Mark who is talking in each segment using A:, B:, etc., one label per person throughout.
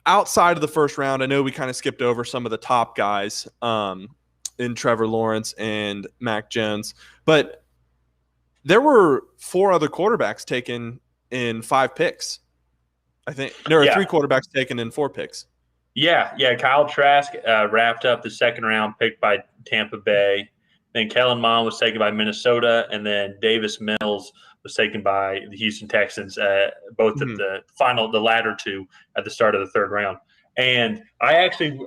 A: outside of the first round, I know we kind of skipped over some of the top guys in Trevor Lawrence and Mac Jones, but there were 4 other quarterbacks taken in 5 picks. I think there are 3 quarterbacks taken in 4 picks.
B: Yeah. Kyle Trask wrapped up the second round pick by Tampa Bay. Then Kellen Mond was taken by Minnesota, and then Davis Mills was taken by the Houston Texans, both at the latter 2 at the start of the third round. And I actually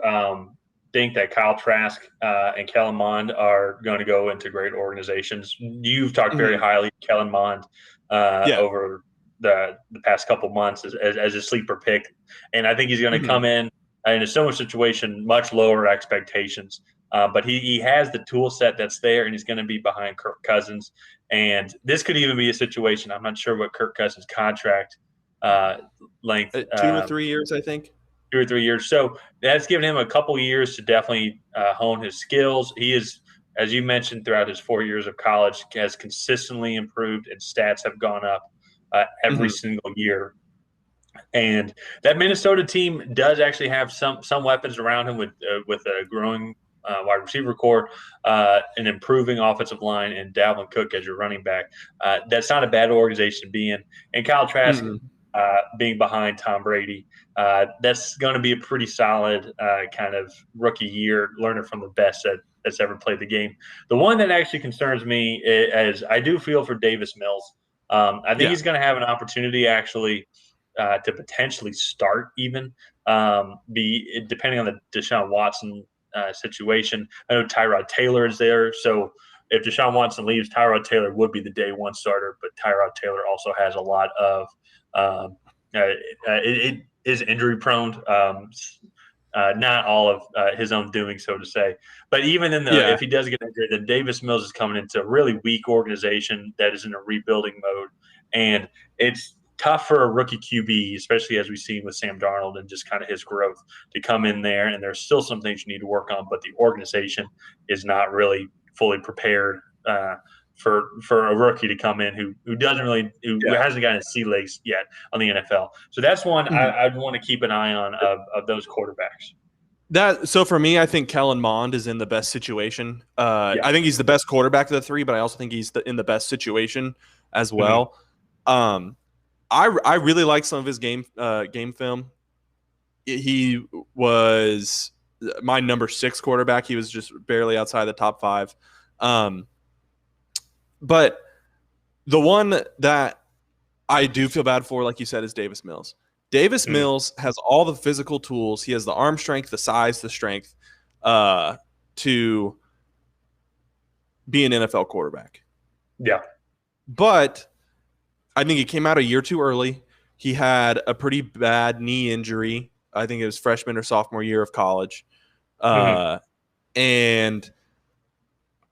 B: think that Kyle Trask and Kellen Mond are going to go into great organizations. You've talked very highly of Kellen Mond over the past couple months as a sleeper pick, and I think he's going to come in a similar situation, much lower expectations. But he has the tool set that's there, and he's going to be behind Kirk Cousins. And this could even be a situation. I'm not sure what Kirk Cousins' contract length.
A: 2 or 3 years, I think.
B: 2 or 3 years. So that's given him a couple years to definitely hone his skills. He is, as you mentioned, throughout his 4 years of college, has consistently improved, and stats have gone up every single year. And that Minnesota team does actually have some weapons around him with a growing wide receiver core, an improving offensive line, and Dalvin Cook as your running back. That's not a bad organization to be in. And Kyle Trask being behind Tom Brady, that's going to be a pretty solid kind of rookie year, learning from the best that's ever played the game. The one that actually concerns me is I do feel for Davis Mills. I think he's going to have an opportunity actually to potentially start even, depending on the Deshaun Watson situation. I know Tyrod Taylor is there, so if Deshaun Watson leaves, Tyrod Taylor would be the day one starter, but Tyrod Taylor also has a lot of it is injury prone. Not all of his own doing, so to say. But even in if he does get injured, then Davis Mills is coming into a really weak organization that is in a rebuilding mode. And it's tough for a rookie QB, especially as we've seen with Sam Darnold and just kind of his growth, to come in there. And there's still some things you need to work on, but the organization is not really fully prepared for a rookie to come in who hasn't gotten his sea legs yet on the NFL. So that's one I'd want to keep an eye on of those quarterbacks.
A: So for me, I think Kellen Mond is in the best situation. I think he's the best quarterback of the 3, but I also think he's in the best situation as well. I really like some of his game film. He was my number 6 quarterback. He was just barely outside the top 5. But the one that I do feel bad for, like you said, is Davis Mills. Davis Mills has all the physical tools. He has the arm strength, the size, the strength to be an NFL quarterback.
B: Yeah.
A: But I think he came out a year too early. He had a pretty bad knee injury. I think it was freshman or sophomore year of college. And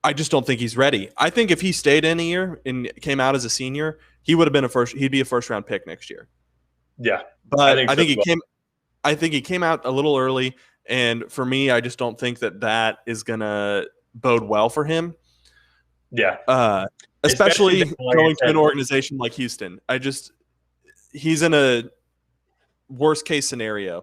A: I just don't think he's ready. I think if he stayed in a year and came out as a senior, he would have been he'd be a first round pick next year.
B: Yeah.
A: But I think he came out a little early, and for me, I just don't think that is going to bode well for him.
B: Yeah.
A: Especially going to an organization like Houston. He's in a worst case scenario